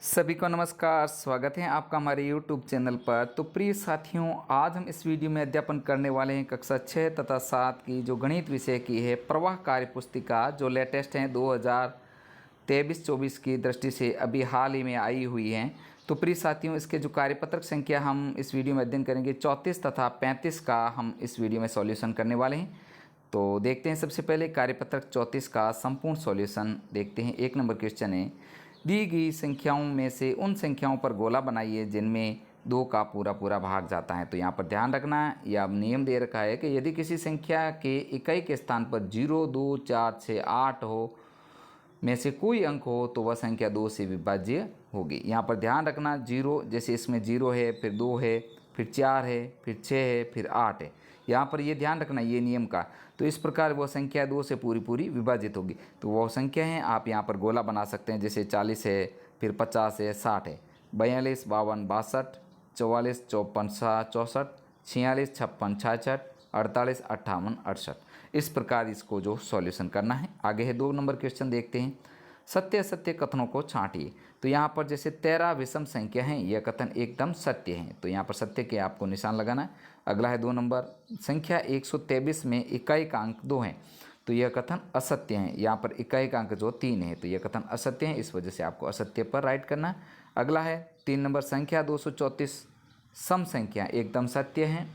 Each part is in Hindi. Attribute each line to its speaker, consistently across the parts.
Speaker 1: सभी को नमस्कार। स्वागत है आपका हमारे YouTube चैनल पर। तो प्रिय साथियों, आज हम इस वीडियो में अध्यापन करने वाले हैं कक्षा 6 तथा 7 की जो गणित विषय की है प्रवाह कार्य पुस्तिका, जो लेटेस्ट हैं 2023-24 की दृष्टि से अभी हाल ही में आई हुई हैं। तो प्रिय साथियों, इसके जो कार्यपत्रक संख्या हम इस वीडियो में अध्ययन करेंगे 34 तथा 35 का हम इस वीडियो में सॉल्यूशन करने वाले हैं। तो देखते हैं सबसे पहले कार्यपत्रक 34 का संपूर्ण सॉल्यूशन देखते हैं। 1 नंबर क्वेश्चन है, दी गई संख्याओं में से उन संख्याओं पर गोला बनाइए जिनमें 2 का पूरा पूरा भाग जाता है। तो यहाँ पर ध्यान रखना, या नियम दे रखा है कि यदि किसी संख्या के इकाई के स्थान पर 0, 2, 4, 6, 8 हो में से कोई अंक हो तो वह संख्या 2 से विभाज्य होगी। यहाँ पर ध्यान रखना, 0 जैसे इसमें 0 है, फिर 2 है, फिर 4 है, फिर 6 है, फिर 8 है। यहाँ पर ये ध्यान रखना ये नियम का। तो इस प्रकार वो संख्या 2 से पूरी पूरी विभाजित होगी। तो वो संख्या है, आप यहाँ पर गोला बना सकते हैं, जैसे 40 है, फिर 50 है, 60 है, 42, 52, 62, 44, 54, 64, 46, 56, 66, 48, 58, 68। इस प्रकार इसको जो सॉल्यूशन करना है। आगे है 2 नंबर क्वेश्चन देखते हैं, सत्य असत्य कथनों को छांटिए। तो यहाँ पर जैसे 13 विषम संख्या हैं, यह कथन एकदम सत्य है, तो यहाँ पर सत्य के आपको निशान लगाना है। अगला है 2 नंबर, संख्या 123 में इकाई का अंक 2 है, तो यह कथन असत्य है। यहाँ पर इकाई का अंक जो 3 है, तो यह कथन असत्य है, इस वजह से आपको असत्य पर राइट करना है। अगला है 3 नंबर, संख्या 234 सम संख्या एकदम सत्य है,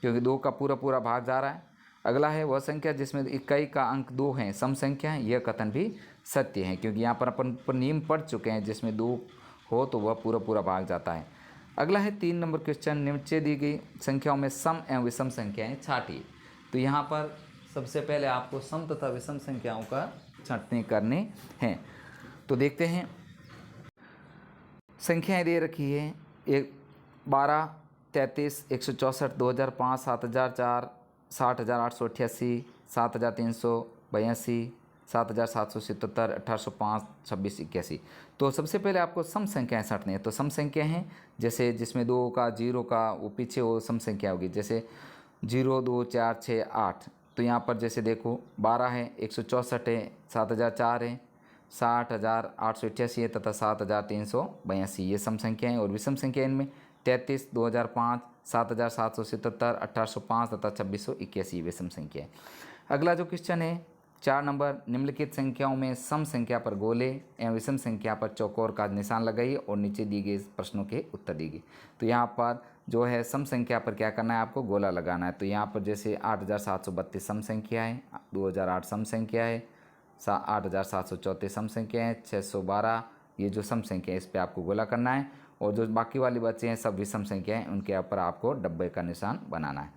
Speaker 1: क्योंकि 2 का पूरा पूरा भाग जा रहा है। अगला है वह संख्या जिसमें इकाई का अंक 2 है, सम संख्या है, यह कथन भी सत्य है, क्योंकि यहाँ पर अपन नियम पढ़ चुके हैं, जिसमें 2 हो तो वह पूरा पूरा भाग जाता है। अगला है 3 नंबर क्वेश्चन, नीचे दी गई संख्याओं में सम एवं विषम संख्याएं छांटिए। तो यहाँ पर सबसे पहले आपको सम तथा विषम संख्याओं का छांटने करने हैं। तो देखते हैं, संख्याएं दे रखी है 12, 33, 164, 2005, 7004, 60,888, 7,382, 7,777, 1805, 2681। तो सबसे पहले आपको सम संख्याएं छांटनी है। तो सम संख्या हैं जैसे जिसमें 2 का 0 का वो पीछे वो सम संख्या होगी, जैसे 0, 2, 4, 6, 8। तो यहाँ पर जैसे देखो 12 है, 164 है, 7,004 है, 60,888 है तथा 7,382 ये सम संख्या है। और विषम संख्या इनमें 33, 2005, 7,777, 1805 तथा 2681 विषम संख्या है। अगला जो क्वेश्चन है 4 नंबर, निम्नलिखित संख्याओं में सम संख्या पर गोले एवं विषम संख्या पर चौकोर का निशान लगाइए और नीचे दिए गए प्रश्नों के उत्तर दीजिए। तो यहाँ पर जो है सम संख्या पर क्या करना है, आपको गोला लगाना है। तो यहाँ पर जैसे 8,732 सम संख्या है, 2008 सम संख्या है, 8,734 सम संख्या है, 612 ये जो सम संख्या है इस पर आपको गोला करना है। और जो बाकी वाली बच्चे हैं सब विषम संख्या है, उनके ऊपर आपको डब्बे का निशान बनाना है।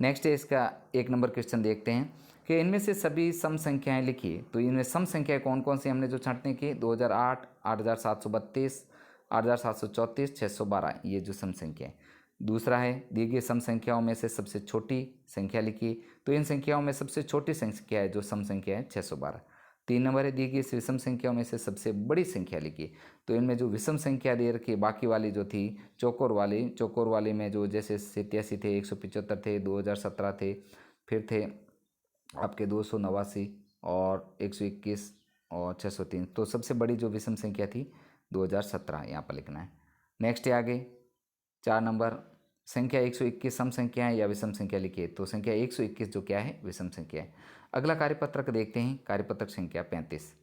Speaker 1: नेक्स्ट है इसका 1 नंबर क्वेश्चन देखते हैं कि इनमें से सभी सम संख्याएं लिखिए। तो इनमें सम संख्याएं कौन कौन सी हमने जो छांटने की, 2008, 8,732, 8,734, 612 ये जो सम संख्या है। दूसरा है दी गई सम संख्याओं में से सबसे छोटी संख्या लिखिए। तो इन संख्याओं में सबसे छोटी संख्या है जो सम संख्या है 612। 3 नंबर है दी गई विषम संख्याओं में से सबसे बड़ी संख्या लिखिए। तो इनमें जो विषम संख्या दे रखी बाकी वाली जो थी चौकोर वाली में जो जैसे 87 थे, 175 थे, 2017 थे, फिर थे आपके 289 और 121 और 603। तो सबसे बड़ी जो विषम संख्या थी 2017 यहाँ पर लिखना है। नेक्स्ट है आगे 4 नंबर, संख्या 121 सम संख्या है या विषम संख्या लिखिए। तो संख्या 121 जो क्या है, विषम संख्या है। अगला कार्यपत्रक देखते हैं, कार्यपत्रक संख्या 35।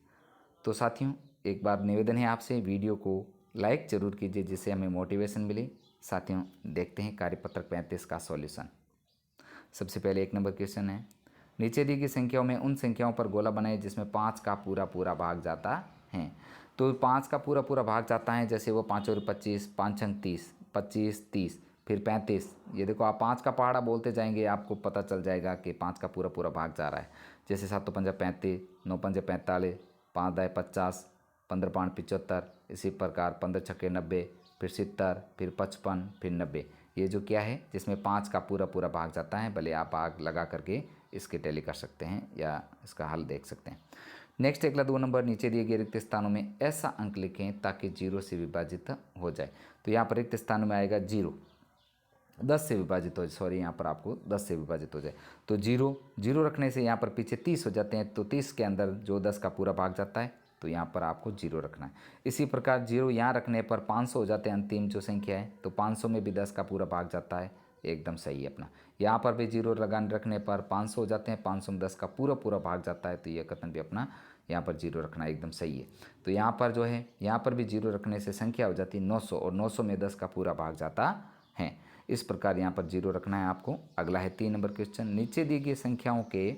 Speaker 1: तो साथियों एक बार निवेदन है आपसे, वीडियो को लाइक जरूर कीजिए जिससे हमें मोटिवेशन मिले। साथियों देखते हैं कार्यपत्रक 35 का सॉल्यूशन। सबसे पहले 1 नंबर क्वेश्चन है, नीचे दी गई संख्याओं में उन संख्याओं पर गोला बनाए जिसमें 5 का पूरा पूरा भाग जाता है। तो 5 का पूरा पूरा भाग जाता है, जैसे वो 5 और 25, 5 अंक 30, 25, 30, फिर 35। ये देखो आप 5 का पहाड़ा बोलते जाएंगे, आपको पता चल जाएगा कि 5 का पूरा पूरा भाग जा रहा है। जैसे 7 पंजा 35, 9 पंजे 45, 5 दाए 50, 15 पाँच 75, इसी प्रकार 15 छक्के 90, फिर 70, फिर 55, फिर 90। ये जो क्या है जिसमें 5 का पूरा पूरा भाग जाता है। भले आप आग लगा करके इसके टैली कर सकते हैं या इसका हल देख सकते हैं। नेक्स्ट अगला 2 नंबर, नीचे दिए गए रिक्त स्थानों में ऐसा अंक लिखें ताकि 0 से विभाजित हो जाए। तो यहाँ पर रिक्त स्थानों में आएगा 0, 10 से विभाजित हो जाए, सॉरी यहाँ पर आपको 10 से विभाजित हो जाए। तो 0 रखने से यहाँ पर पीछे 30 हो जाते हैं। तो 30 के अंदर जो 10 का पूरा भाग जाता है तो यहाँ पर आपको 0 रखना है। इसी प्रकार 0 यहाँ रखने पर 500 हो जाते हैं अंतिम जो संख्या है, तो 500 में भी 10 का पूरा भाग जाता है, एकदम सही है अपना। यहाँ पर भी 0 लगान रखने पर 500 हो जाते हैं, 500 में 10 का पूरा भाग जाता है, तो ये कथन भी अपना यहाँ पर 0 रखना एकदम सही है। तो यहाँ पर जो है यहाँ पर भी 0 रखने से संख्या हो जाती है 900 और 900 में 10 का पूरा भाग जाता है। इस प्रकार यहाँ पर 0 रखना है आपको। अगला है 3 नंबर क्वेश्चन, नीचे दी गई संख्याओं के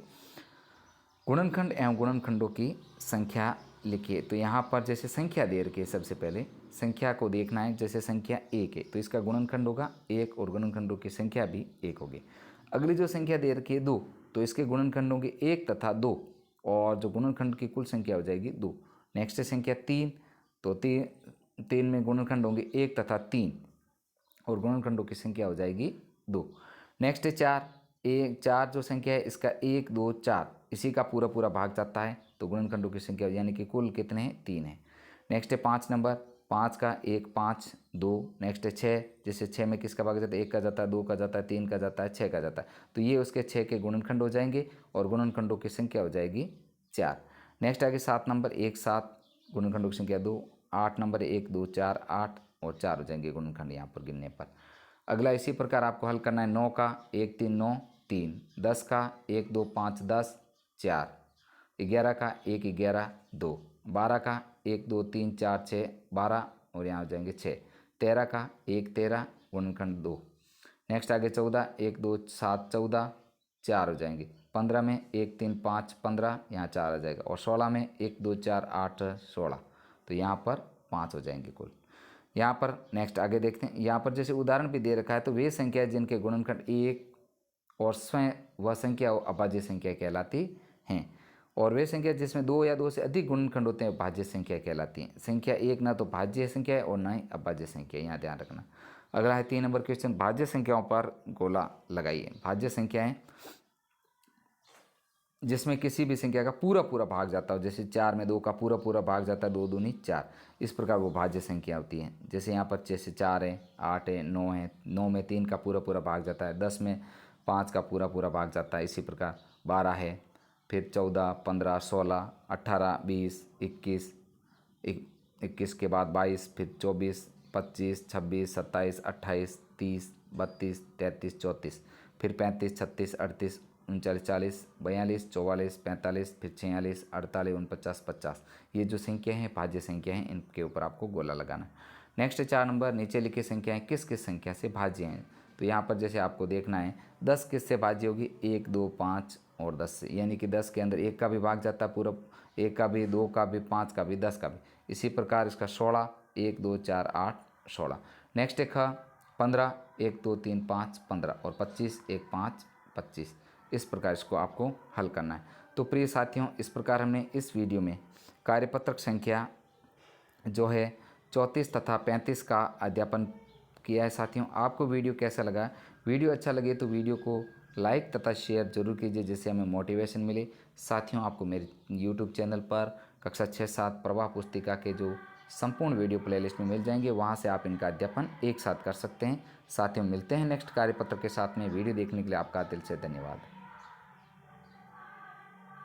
Speaker 1: गुणनखंड एवं गुणनखंडों की संख्या लिखिए। तो यहाँ पर जैसे संख्या दे रखी है, सबसे पहले संख्या को देखना है। जैसे संख्या 1 है तो इसका गुणनखंड होगा 1 और गुणनखंडों की संख्या भी 1 होगी। अगली जो संख्या दे रखी है 2, तो इसके गुणनखंड होंगे 1 तथा 2 और जो गुणनखंड की कुल संख्या हो जाएगी 2। नेक्स्ट है संख्या 3, तो 3 में गुणनखंड होंगे 1 तथा 3 और गुणनखंडों की संख्या हो जाएगी 2। नेक्स्ट है 4 जो संख्या है इसका 1 2 4 इसी का पूरा भाग जाता है, तो गुणनखंडों की संख्या यानी कि कुल कितने हैं 3 है। नेक्स्ट है 5 नंबर, 5 का 1 5 2। नेक्स्ट है 6, जैसे 6 में किसका भाग जाता है, 1 का जाता है, 2 का जाता है, 3 का जाता है, 6 का जाता है, तो ये उसके 6 के गुणनखंड हो जाएंगे और गुणनखंडों की संख्या हो जाएगी 4। नेक्स्ट आगे 7 नंबर, 1 7 गुणनखंडों की संख्या 2। 8 नंबर 1 2 4 8 और 4 हो जाएंगे गुणनखंड यहाँ पर गिनने पर। अगला इसी प्रकार आपको हल करना है। 9 का 1 3 9 3। 10 का 1 2 5 10 4। 11 का 1 11 2। 12 का 1 2 3 4 6 12 और यहाँ हो जाएंगे 6। 13 का 1 13 गुणनखंड 2। नेक्स्ट आगे 14 1 2 7 14 4 हो जाएंगे। 15 में 1 3 5 15 यहाँ 4 आ जाएगा और 16 में 1 2 4 8 16, तो यहाँ पर 5 हो जाएंगे कुल। यहाँ पर नेक्स्ट आगे देखते हैं। यहाँ पर जैसे उदाहरण भी दे रखा है, तो वे संख्या जिनके गुणनखंड 1 और स्वयं वह संख्या अभाज्य संख्या कहलाती हैं, और वे संख्या जिसमें 2 या 2 से अधिक गुणनखंड होते हैं भाज्य संख्या कहलाती हैं। संख्या 1 ना तो भाज्य संख्या है और ना ही अभाज्य संख्या, यहाँ ध्यान रखना। अगला है 3 नंबर क्वेश्चन, भाज्य संख्याओं पर गोला लगाइए। भाज्य संख्याएं जिसमें किसी भी संख्या का पूरा भाग जाता हो, जैसे 4 में 2 का पूरा भाग जाता है, 2 दूनी 4, इस प्रकार वो भाज्य संख्या होती है। जैसे यहाँ पर जैसे 4 है 8 है 9 है, 9 में 3 का पूरा भाग जाता है, 10 में 5 का पूरा भाग जाता है। इसी प्रकार 12 है, फिर 14 15 16 18 20 21 21 के बाद 22, फिर 24 25 26 27 28 30 32 33 34, फिर 35 36 38 39 40 42 44 45, फिर 46 48 49 50। ये जो संख्या हैं भाज्य संख्या हैं, इनके ऊपर आपको गोला लगाना है। नेक्स्ट 4 नंबर, नीचे लिखी संख्याएं किस किस संख्या से भाज्य हैं। तो यहाँ पर जैसे आपको देखना है 10 किस से भाज्य होगी, 1 2 5 और 10 से, यानी कि 10 के अंदर 1 का भी भाग जाता है पूरा, 1 का भी, 2 का भी, 5 का भी, 10 का भी। इसी प्रकार इसका 16 1 2 4 8 16। नेक्स्ट है 15 1 2 3 5 15 और 25 1 5 25। इस प्रकार इसको आपको हल करना है। तो प्रिय साथियों, इस प्रकार हमने इस वीडियो में कार्यपत्रक संख्या जो है 34 तथा 35 का अध्यापन किया है। साथियों, आपको वीडियो कैसा लगा? वीडियो अच्छा लगे तो वीडियो को लाइक तथा शेयर जरूर कीजिए, जिससे हमें मोटिवेशन मिले। साथियों, आपको मेरे यूट्यूब चैनल पर कक्षा 6-7 प्रवाह पुस्तिका के जो संपूर्ण वीडियो प्लेलिस्ट में मिल जाएंगे, वहां से आप इनका अध्यापन एक साथ कर सकते हैं। साथियों, मिलते हैं नेक्स्ट कार्यपत्र के साथ में। वीडियो देखने के लिए आपका दिल से धन्यवाद।